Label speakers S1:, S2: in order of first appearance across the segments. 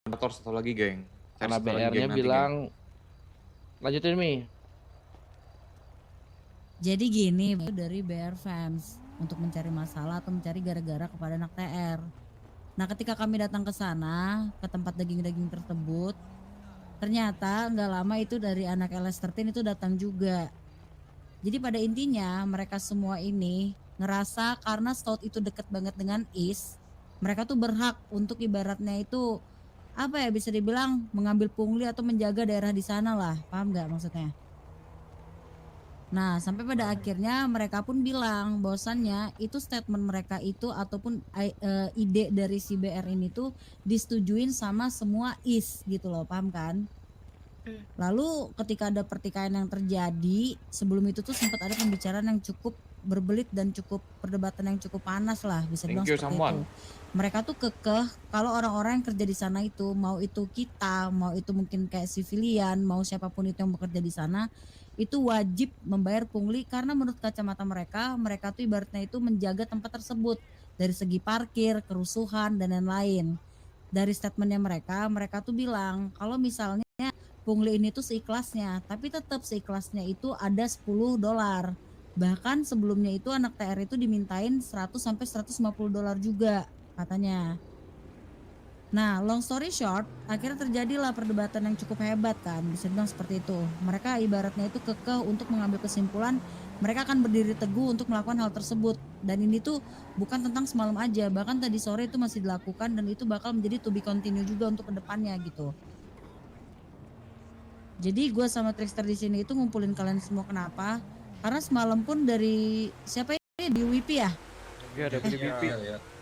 S1: motor satu lagi, geng. Cari
S2: Karena
S1: satu lagi,
S2: BR-nya
S1: geng, nanti, geng.
S2: bilang lanjutin Mi.
S3: Jadi gini, dari BR Fans untuk mencari masalah atau mencari gara-gara kepada anak TR. Nah, ketika kami datang ke sana, ke tempat daging-daging tersebut, ternyata nggak lama itu dari anak LS13 itu datang juga. Jadi pada intinya mereka semua ini ngerasa karena Stout itu deket banget dengan Is, mereka tuh berhak untuk ibaratnya itu apa ya, bisa dibilang mengambil pungli atau menjaga daerah di sana lah, paham nggak maksudnya? Nah, sampai pada akhirnya mereka pun bilang bahwasannya itu statement mereka itu ataupun ide dari si BR ini tuh disetujuin sama semua is gitu loh, paham kan? Lalu ketika ada pertikaian yang terjadi, sebelum itu tuh sempat ada pembicaraan yang cukup berbelit dan cukup perdebatan yang cukup panas lah, bisa
S1: Thank
S3: dibilang
S1: you,
S3: seperti itu.
S1: someone.
S3: Mereka tuh kekeh kalau orang-orang yang kerja di sana itu, mau itu kita, mau itu mungkin kayak sivilian, mau siapapun itu yang bekerja di sana, itu wajib membayar pungli karena menurut kacamata mereka, mereka tuh ibaratnya itu menjaga tempat tersebut dari segi parkir, kerusuhan dan lain-lain. Dari statementnya mereka, mereka tuh bilang kalau misalnya pungli ini tuh seikhlasnya, tapi tetap seikhlasnya itu ada $10. Bahkan sebelumnya itu anak TR itu dimintain 100 sampai $150 juga katanya. Nah, long story short, akhirnya terjadilah perdebatan yang cukup hebat kan, bisa bilang seperti itu. Mereka ibaratnya itu kekeh untuk mengambil kesimpulan, mereka akan berdiri teguh untuk melakukan hal tersebut. Dan ini tuh bukan tentang semalam aja, bahkan tadi sore itu masih dilakukan dan itu bakal menjadi to be continue juga untuk kedepannya gitu. Jadi gue sama Trickster di sini itu ngumpulin kalian semua kenapa? Karena semalam pun dari siapa ini WP ya?
S2: Ya ada WBP.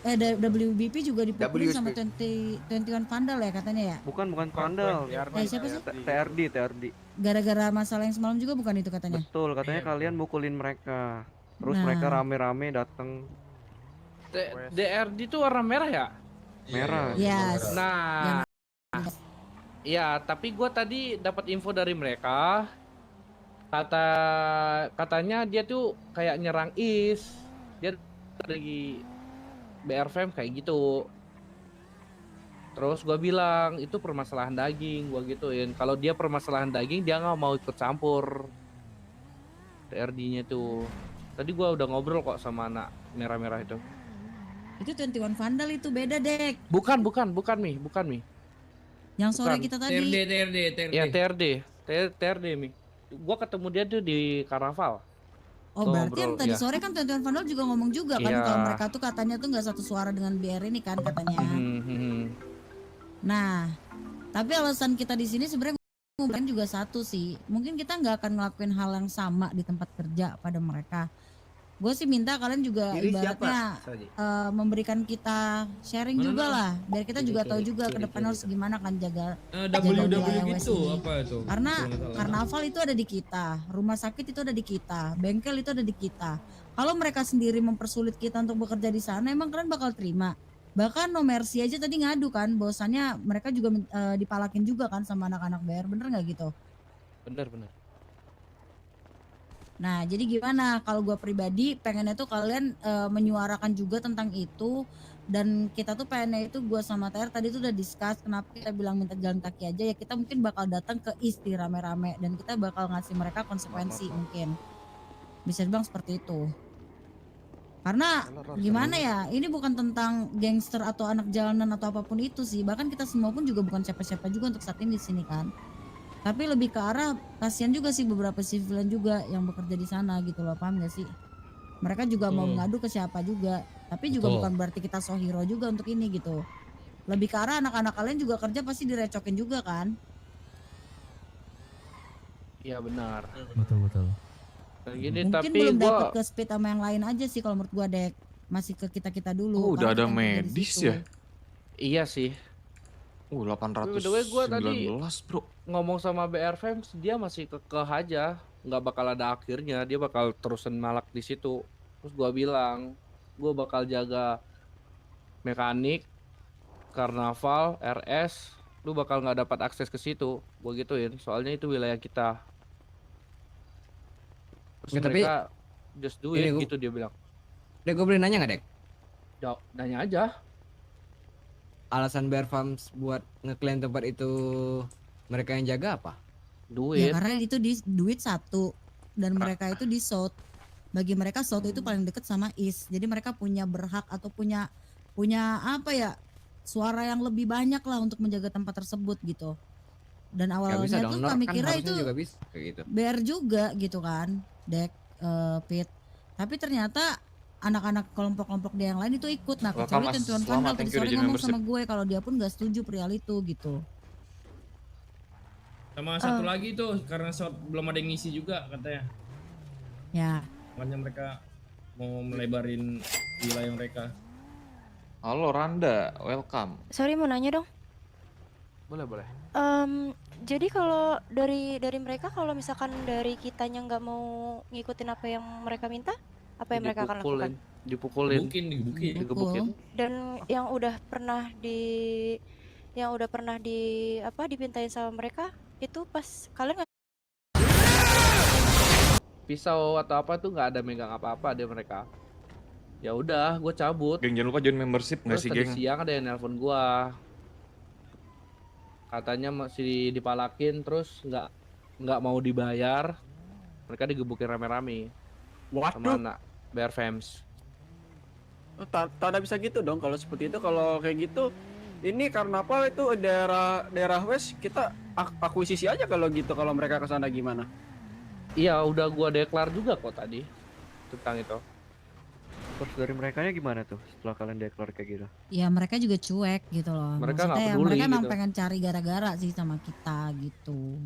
S3: Dari WBP juga dipukulin
S1: WSP.
S3: sama 21 Vandal ya katanya ya?
S2: Bukan Vandal.
S3: Siapa sih?
S2: TRD.
S3: Gara-gara masalah yang semalam juga bukan itu katanya?
S2: Betul, katanya kalian mukulin mereka. Terus mereka
S3: Nah,
S2: rame-rame datang
S4: DRD itu warna merah ya?
S2: merah.
S3: yes. Yang
S4: Nah, ya tapi gue tadi dapat info dari mereka, katanya dia tuh kayak nyerang Is, dia dari BRFM kayak gitu. Terus gue bilang itu permasalahan daging, gue gituin. Kalau dia permasalahan daging dia nggak mau ikut campur TRD-nya tuh. Tadi gue udah ngobrol kok sama anak merah-merah itu.
S3: itu 21 Vandal itu beda dek.
S4: Bukan Mi.
S3: Yang sore
S4: Bukan.
S3: kita tadi.
S4: Ya TRD Mi. Gua ketemu dia tuh di karnaval.
S3: Oh
S4: Gua
S3: berarti yang
S4: ngobrol,
S3: tadi
S4: ya.
S3: sore kan 21 Vandal juga ngomong juga kan
S4: Iya.
S3: kalau mereka tuh katanya tuh nggak satu suara dengan BR ini kan katanya. Nah, tapi alasan kita di sini sebenarnya ngumpulin juga satu sih. Mungkin kita nggak akan ngelakuin hal yang sama di tempat kerja pada mereka. Gue sih minta kalian juga ibaratnya memberikan kita sharing juga lah, biar kita juga tahu juga ke depan harus gimana kan jaga wilayah West ini. Karena karnaval itu ada di kita, rumah sakit itu ada di kita, bengkel itu ada di kita. Kalau mereka sendiri mempersulit kita untuk bekerja di sana, emang kalian bakal terima? Bahkan No Mercy aja tadi ngadu kan, bahwasannya mereka juga dipalakin juga kan sama anak-anak BR, bener nggak gitu?
S4: Bener.
S3: Nah, jadi gimana kalau gue pribadi pengennya tuh kalian menyuarakan juga tentang itu, dan kita tuh pengennya itu gue sama TR tadi tuh udah discuss kenapa kita bilang minta jalan kaki aja ya, kita mungkin bakal datang ke ISTI rame-rame dan kita bakal ngasih mereka konsekuensi mungkin. Bisa dibilang seperti itu. Karena gimana ya, ini bukan tentang gangster atau anak jalanan atau apapun itu sih. Bahkan kita semua pun juga bukan siapa-siapa juga untuk saat ini di sini kan. Tapi lebih ke arah kasihan juga sih beberapa civilian juga yang bekerja di sana gitu loh, paham gak sih? Mereka juga mau mengadu ke siapa juga, tapi juga bukan berarti kita so hero juga untuk ini gitu. Lebih ke arah anak-anak kalian juga kerja pasti direcokin juga kan?
S4: Iya benar.
S5: Betul.
S4: Kayak gini
S3: Mungkin
S4: tapi
S3: belum
S4: gua
S3: dapat ke speed sama yang lain aja sih kalau menurut gua dek. Masih ke kita-kita dulu.
S1: Oh, udah
S3: karena
S1: ada
S3: kita yang kerja di
S1: medis
S3: situ.
S1: ya?
S4: iya sih.
S1: 819,
S4: Gua tadi
S1: bro.
S4: ngomong sama BRFM, dia masih kekeh aja, nggak bakal ada akhirnya, dia bakal terusan malak di situ. Terus gua bilang, gua bakal jaga mekanik, karnaval, RS, lu bakal nggak dapat akses ke situ. Gua gituin, soalnya itu wilayah kita. Terus
S5: Ya, tapi
S4: mereka just do
S5: ini
S4: it
S5: gua,
S4: gitu dia bilang.
S5: Dek, gue boleh nanya nggak, Dek?
S4: Nanya aja.
S5: alasan Bear Farms buat ngeklaim tempat itu mereka yang jaga apa?
S3: Ya
S4: Duit.
S3: karena itu di duit satu dan mereka itu di South. Bagi mereka South itu paling deket sama East. Jadi mereka punya berhak atau punya apa ya, suara yang lebih banyak lah untuk menjaga tempat tersebut gitu. Dan
S5: Gak bisa
S3: awalnya
S5: dong,
S3: tuh
S5: Nor,
S3: kami
S5: kan
S3: kira
S5: harusnya
S3: itu
S5: juga bisa kayak gitu.
S3: BR juga gitu kan, Dek, Pit. Tapi ternyata anak-anak kelompok-kelompok dia yang lain itu ikut. Nah kecuali
S1: Welcome, Mas.
S3: Tentuan
S1: Selamat,
S3: Vandal tadi
S1: thank you udah
S3: sore
S1: join
S3: ngomong
S1: membership.
S3: sama gue kalau dia pun gak setuju perihal itu gitu.
S6: Sama satu lagi tuh karena belum ada yang ngisi juga katanya.
S3: Ya,
S6: Makanya mereka mau melebarin wilayah mereka.
S1: Halo Randa, welcome.
S7: Sorry mau nanya dong.
S4: Boleh.
S7: Jadi kalau dari mereka kalau misalkan dari kitanya nggak mau ngikutin apa yang mereka minta, apa yang mereka akan lakukan?
S4: Dipukulin.
S6: Digebukin.
S4: Digebukin.
S7: Dan yang udah pernah dipintain sama mereka itu pas kalian nggak
S4: Pisau atau apa tuh nggak ada megang apa-apa dia mereka. Ya udah, gue cabut.
S1: Geng jangan lupa join membership nggak
S4: Terus
S1: sih
S4: tadi
S1: geng?
S4: siang ada yang nelpon gua. Katanya masih dipalakin terus nggak mau dibayar. Mereka digebukin rame-rame sama
S8: Waduh,
S4: anak Bear Fams.
S8: tak bisa gitu dong kalau seperti itu. Kalau kayak gitu, ini karena apa itu daerah West kita akuisisi aja kalau gitu. Kalau mereka ke sana gimana?
S4: Iya, udah gua deklar juga kok tadi tentang itu.
S2: Terus dari merekanya gimana tuh setelah kalian declare kayak gitu?
S3: ya mereka juga cuek gitu loh.
S4: Mereka nggak
S3: Maksudnya ya
S4: peduli
S3: mereka emang
S4: gitu.
S3: pengen cari gara-gara sih sama kita gitu.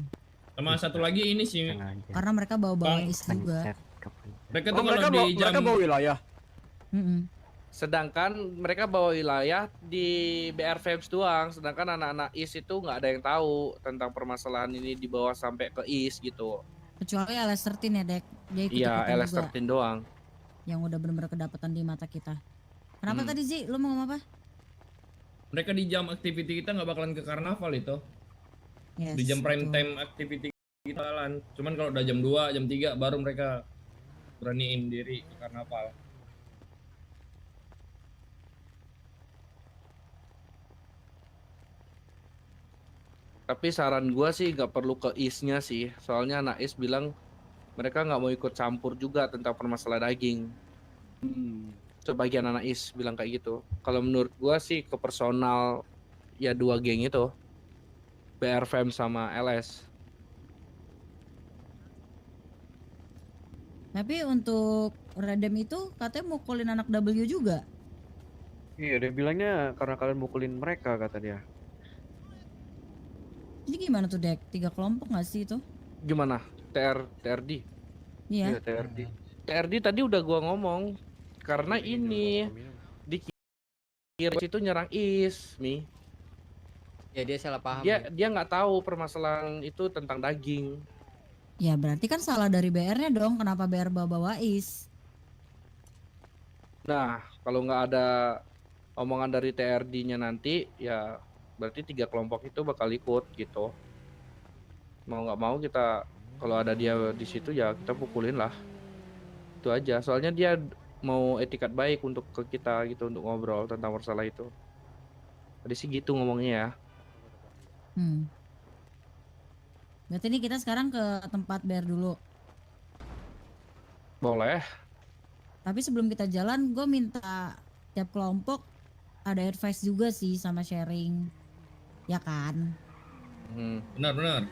S6: Sama satu lagi ini sih.
S3: Karena mereka bawa-bawa
S6: Bang,
S3: is juga.
S6: Mereka
S8: Oh,
S6: tuh kalau di jam
S8: mereka bawa wilayah.
S3: Mm-mm.
S4: Sedangkan mereka bawa wilayah di BR Fams doang, sedangkan anak-anak IS itu nggak ada yang tahu tentang permasalahan ini dibawa sampai ke IS gitu.
S3: Kecuali LS13 ya Dek. Dia ikut
S4: Iya,
S3: juga.
S4: LS13 doang.
S3: Yang udah bener-bener kedapatan di mata kita. Kenapa
S4: Hmm.
S3: tadi Zi? Lu mau ngomong apa?
S6: mereka di jam activity kita nggak bakalan ke karnaval itu.
S3: Yes,
S6: Di jam prime
S3: betul.
S6: time activity kita bakalan. Cuman kalau udah jam 2, jam 3 baru mereka beraniin diri ke karnaval.
S4: Tapi saran gua sih nggak perlu ke IS-nya sih, soalnya anak IS bilang mereka nggak mau ikut campur juga tentang permasalahan daging. Sebagian anak IS bilang kayak gitu. Kalau menurut gua sih ke personal ya dua geng itu, BR Fam sama LS.
S3: Tapi untuk Redem itu katanya mukulin anak W juga.
S2: Iya, dia bilangnya karena kalian mukulin mereka kata dia.
S3: Ini gimana tuh Dek? 3 kelompok gak sih itu?
S4: Gimana? TRD?
S3: Iya.
S2: Iya, TRD.
S4: TRD tadi udah gua ngomong karena ini dikira itu nyerang IS, Mi.
S5: Ya dia salah paham.
S4: Dia nggak tahu permasalahan itu tentang daging.
S3: Ya berarti kan salah dari BR-nya dong. Kenapa BR bawa-bawa is?
S4: Nah, kalau nggak ada omongan dari TRD-nya nanti, ya berarti 3 kelompok itu bakal ikut gitu. Mau nggak mau kita, kalau ada dia di situ ya kita pukulin lah. Itu aja. Soalnya dia mau etikat baik untuk ke kita gitu untuk ngobrol tentang masalah itu. Tadi sih gitu ngomongnya ya.
S3: Berarti ini kita sekarang ke tempat BR dulu.
S4: Boleh.
S3: Tapi sebelum kita jalan, gue minta tiap kelompok ada advice juga sih sama sharing. Ya kan?
S6: Benar.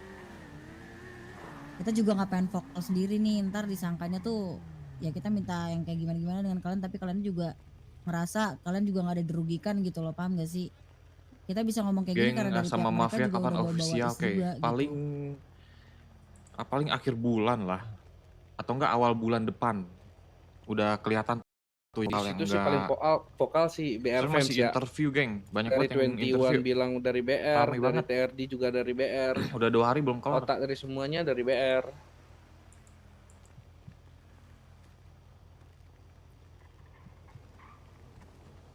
S3: Kita juga nggak pengen vokal sendiri nih. Ntar disangkanya tuh ya kita minta yang kayak gimana-gimana dengan kalian. Tapi kalian juga ngerasa kalian juga nggak ada dirugikan gitu loh. Paham gak sih? Kita bisa ngomong kayak gini
S1: Geng
S3: karena dari
S1: sama
S3: pihak mereka
S1: mafia
S3: juga
S1: kapan
S3: udah bawa-bawa
S1: official
S3: is
S1: kayak
S3: juga gitu.
S1: paling akhir bulan lah. Atau enggak awal bulan depan. Udah kelihatan tuh
S4: Di
S1: hal yang
S4: situ sih paling
S1: enggak.
S4: vokal sih BR
S1: Soalnya
S4: Fans
S1: masih
S4: ya.
S1: interview geng. Banyak
S4: Dari
S1: banget yang
S4: 21
S1: interview.
S4: bilang dari BR,
S1: Ramai
S4: dari
S1: banget.
S4: TRD juga dari BR.
S1: Udah 2 hari belum kelar.
S4: Otak dari semuanya dari BR.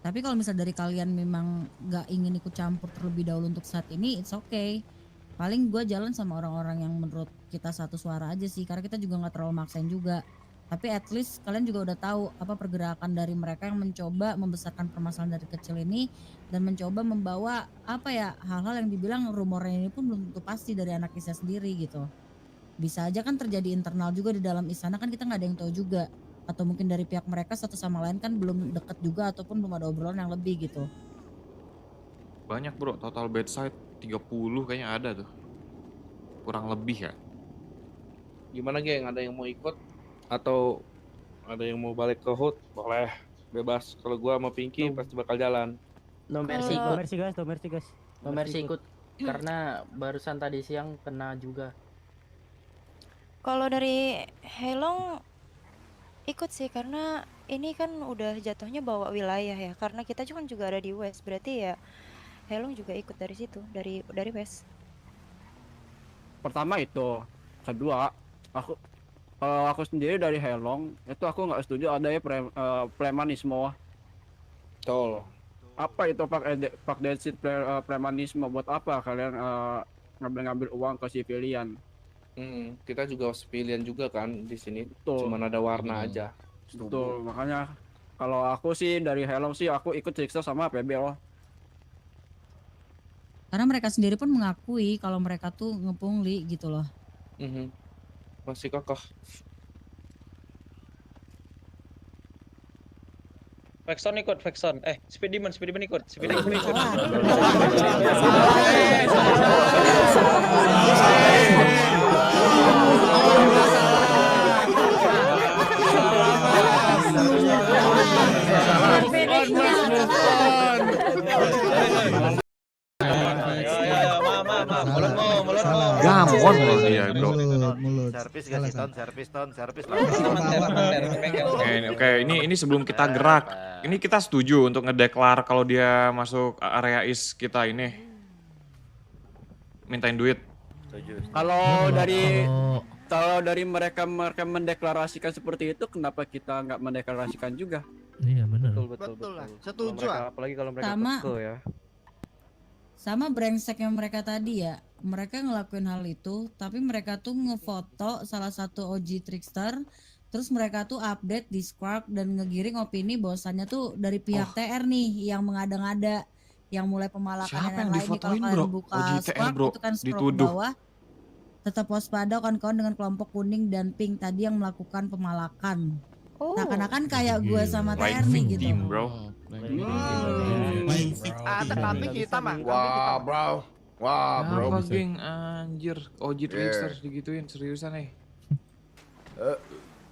S3: Tapi kalau misal dari kalian memang nggak ingin ikut campur terlebih dahulu untuk saat ini, it's okay. Paling gue jalan sama orang-orang yang menurut kita satu suara aja sih, karena kita juga nggak terlalu maksain juga. Tapi at least kalian juga udah tahu apa pergerakan dari mereka yang mencoba membesarkan permasalahan dari kecil ini dan mencoba membawa apa ya hal-hal yang dibilang rumornya ini pun belum tentu pasti dari anak Isya sendiri gitu. Bisa aja kan terjadi internal juga di dalam istana kan kita nggak ada yang tahu juga. Atau mungkin dari pihak mereka satu sama lain kan belum deket juga ataupun belum ada obrolan yang lebih gitu.
S1: Banyak bro, total bedside 30 kayaknya ada tuh. Kurang lebih ya.
S4: Gimana geng? Ada yang mau ikut atau ada yang mau balik ke HUT? Boleh, bebas. Kalau gua sama Pinky pasti bakal jalan.
S9: No mercy
S7: Kalau-
S9: ikut. No mercy ikut. Karena barusan tadi siang kena juga.
S7: Kalau dari Helong ikut sih karena ini kan udah jatuhnya bawa wilayah ya. Karena kita juga ada di West, berarti ya Helong juga ikut dari situ, dari West.
S8: Pertama itu, kedua, kalau aku sendiri dari Helong itu aku nggak setuju adanya premanisme.
S4: Betul.
S8: Apa itu Pak Densit premanisme? Buat apa kalian ngambil uang ke civilian?
S4: Kita juga civilian juga kan di sini.
S8: Betul.
S4: Cuman ada warna aja.
S8: Betul, makanya kalau aku sih dari Helong sih aku ikut Trickster sama PB loh.
S3: Karena mereka sendiri pun mengakui kalau mereka tuh ngepungli gitu loh.
S4: Masih kokoh.
S10: Vexon ikut, Vexon. Speed Demon ikut. Speed Demon ikut.
S1: Gamon loh dia bro.
S11: Servis.
S1: Oke, ini sebelum kita gerak, ini kita setuju untuk ngedeklar kalau dia masuk area is kita ini mintain duit.
S8: Kalau dari mereka mendeklarasikan seperti itu, kenapa kita nggak mendeklarasikan juga?
S2: Iya benar.
S11: Betul lah, setuju ah.
S2: Apalagi kalau mereka
S3: Sama.
S2: keke ya.
S3: Sama brengseknya mereka tadi ya, mereka ngelakuin hal itu, tapi mereka tuh ngefoto salah satu OG Trickster, terus mereka tuh update di Squawk dan ngegiring opini bahwasannya tuh dari pihak TR nih yang mengada-ngada, yang mulai pemalakan
S1: Siapa
S3: yang
S1: yang
S3: lain nih. Kalau
S1: difotoin,
S3: kalian
S1: bro?
S3: buka
S1: OG TR,
S3: Squawk
S1: bro,
S3: itu kan scroll ke
S1: dituduh.
S3: bawah, tetap waspada kawan-kawan dengan kelompok kuning dan pink tadi yang melakukan pemalakan.
S7: Oh.
S3: Seakan-akan kayak gue sama TR
S1: Like
S3: nih gitu.
S1: victim bro.
S11: Ada kambing hitam ah.
S6: Wah,
S1: Apa geng anjir, OG Trickster digituin seriusan nih.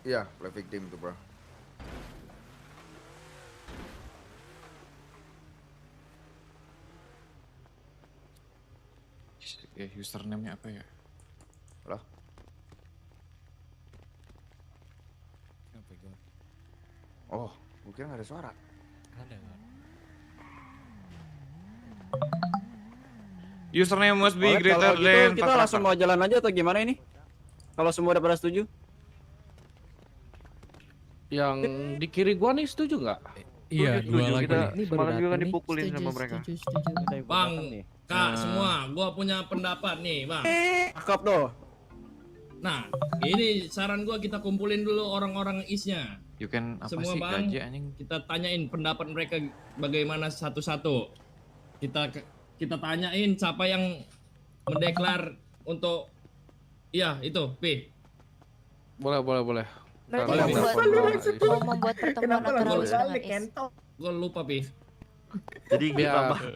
S11: Iya, play victim tuh bro.
S1: Username-nya apa ya?
S11: Lah. Oh, mungkin nggak ada suara.
S1: Username must be
S8: Oke,
S1: greater
S8: kalau gitu
S1: than
S8: kita langsung mau jalan aja atau gimana ini? Kalau semua udah pada setuju?
S4: Yang di kiri gua nih setuju nggak?
S2: Iya, dua lagi. Kita
S9: Ini baru
S2: semalam juga kan
S9: datang nih.
S2: dipukulin sama mereka.
S6: Bang, Kak semua, gua punya pendapat nih, Bang.
S8: Cakep tuh.
S6: Nah, ini saran gua kita kumpulin dulu orang-orang isnya.
S1: You can apa
S6: Semua
S1: sih
S6: bang,
S1: gaji anjing?
S6: kita tanyain pendapat mereka bagaimana satu-satu. Kita tanyain siapa yang mendeklar untuk iya itu P.
S4: Boleh.
S7: Berarti
S4: Boleh,
S7: mau membuat pertemuan antara West dengan East.
S6: Gua lupa P.
S12: Jadi kita
S4: Biar-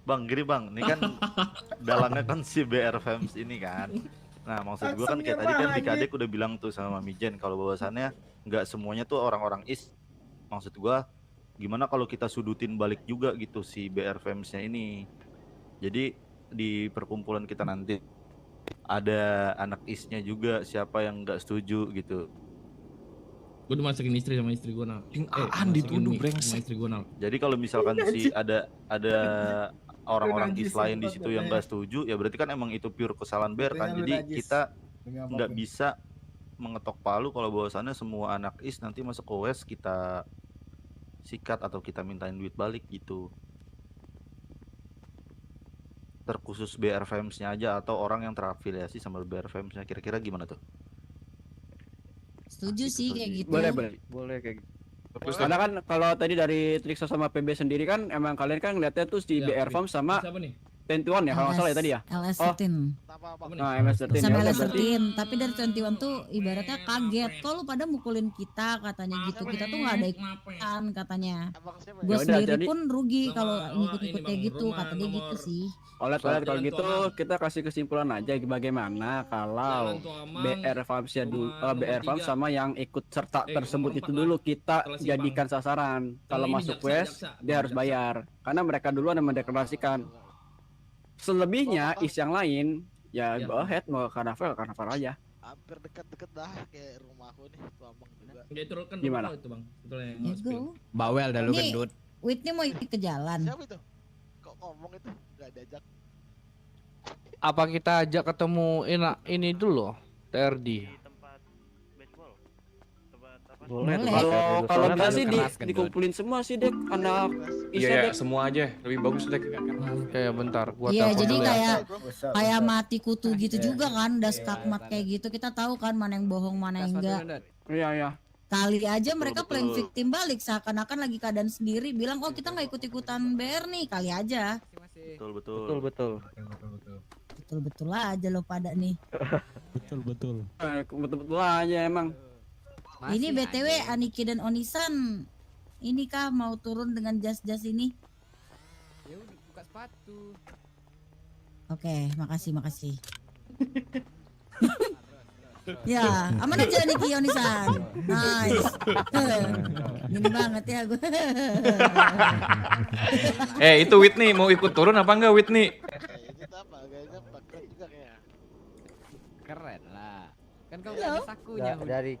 S12: bang, gini bang, ini kan dalangnya kan si BR Fams ini kan. Nah maksud gue kan kayak tadi kan Dikadek udah bilang tuh sama Mijen kalau bahwasannya nggak semuanya tuh orang-orang is. Maksud gue gimana kalau kita sudutin balik juga gitu si BR Fams-nya ini. Jadi di perkumpulan kita nanti ada anak isnya juga siapa yang nggak setuju gitu.
S6: Gua udah masukin istri sama istri gua nal.
S1: Aan dituduh
S6: Sama
S1: brengsek.
S6: istri gua nal.
S12: Jadi kalau misalkan si ada orang-orang is lain di situ yang nggak setuju, ya berarti kan emang itu pure kesalahan BR kan. Jadi kita nggak bisa mengetok palu kalau bahwasannya semua anak is nanti masuk ke West kita sikat atau kita mintain duit balik gitu. Terkhusus BR Fams-nya aja atau orang yang terafiliasi sama BR Fams-nya, kira-kira gimana tuh?
S3: Setuju sih kayak gitu.
S2: Boleh kayak gitu.
S8: Karena kan kalau tadi dari Trixo sama PB sendiri kan emang kalian kan ngeliatnya tuh di
S6: Ya,
S8: BR Farm sama
S6: Siapa nih?
S8: 21 ya kalau nggak salah ya tadi ya.
S3: LS13.
S6: Apa nih?
S8: Nah, MS13
S3: Sama
S8: ya udah berarti.
S3: LS13, tapi dari 21 tuh ibaratnya kaget. Kok lu pada mukulin kita katanya gitu. Kita tuh nggak ada ikutan katanya. Gue
S8: Ya udah,
S3: sendiri
S8: jadi-
S3: pun rugi
S6: Nama-
S3: kalau
S6: oh,
S3: ikut-ikut
S6: ini
S3: kayak
S6: Bang,
S3: gitu.
S6: rumah
S3: Kata dia gitu
S6: nomor-
S3: sih.
S8: Oleh
S6: Jalan
S8: kalau
S6: Tua
S8: gitu
S6: Amang.
S8: kita kasih kesimpulan aja bagaimana kalau
S6: Jalan Tua Amang,
S8: BR Farm dulu
S6: rumah nomor
S8: BR Farm
S6: 3.
S8: sama yang ikut serta tersebut
S6: nomor
S8: itu
S6: 4
S8: dulu
S6: lah.
S8: kita
S6: Setelah Simpang.
S8: jadikan sasaran. Kalau
S6: ini
S8: masuk
S6: jaksa,
S8: quest
S6: jaksa,
S8: dia harus
S6: jaksa.
S8: bayar karena mereka duluan yang mendeklarasikan. Selebihnya is yang lain ya
S6: Ya.
S8: go ahead mau karnaval aja.
S13: Hampir dekat-dekat dah kayak rumahku nih, Tuamang juga.
S6: Ya itu kan
S8: Gimana?
S6: rumah itu bang, sebetulnya yang
S3: Ya
S6: mau spill.
S3: go.
S5: Bawel dah lu
S3: Nih.
S5: gendut.
S3: Whitney mau ikut ke jalan.
S13: Siapa itu? Kok ngomong itu? Gak diajak.
S4: Apa kita ajak ketemu ini dulu, TRD.
S2: Boleh.
S3: Boleh.
S8: Kalau bisa sih
S5: keras kan,
S8: dikumpulin semua sih Dek anak
S1: Iya
S8: isnya
S1: ya,
S8: Dek.
S1: semua aja. Lebih bagus deh.
S4: Oke, bentar. Gua
S3: Iya,
S4: telepon
S3: jadi
S4: dulu ya.
S3: kayak mati kutu gitu juga kan, udah skakmat kayak gitu. Kita tahu kan mana yang bohong, mana yang enggak.
S8: Iya.
S3: Kali aja mereka
S12: Betul,
S3: playing
S12: betul.
S3: victim balik seakan-akan lagi keadaan sendiri, bilang oh kita nggak ikut-ikutan BR nih, kali aja.
S12: Betul.
S2: Betul.
S3: Betul-betul aja lo pada nih.
S2: Betul.
S8: Betul-betul aja emang.
S3: Ini BTW Aniki dan Onisan, ini kah mau turun dengan jas-jas ini?
S5: Ya udah buka sepatu.
S3: Oke, makasih. Ya, aman aja Niki Onisan. Nice. Gini banget ya gue.
S1: Itu Whitney mau ikut turun apa enggak Whitney?
S13: Ini apa? Gayanya keren juga kayak.
S5: Keren lah. Kan kau
S3: Halo?
S5: ada sakunya.
S9: Dari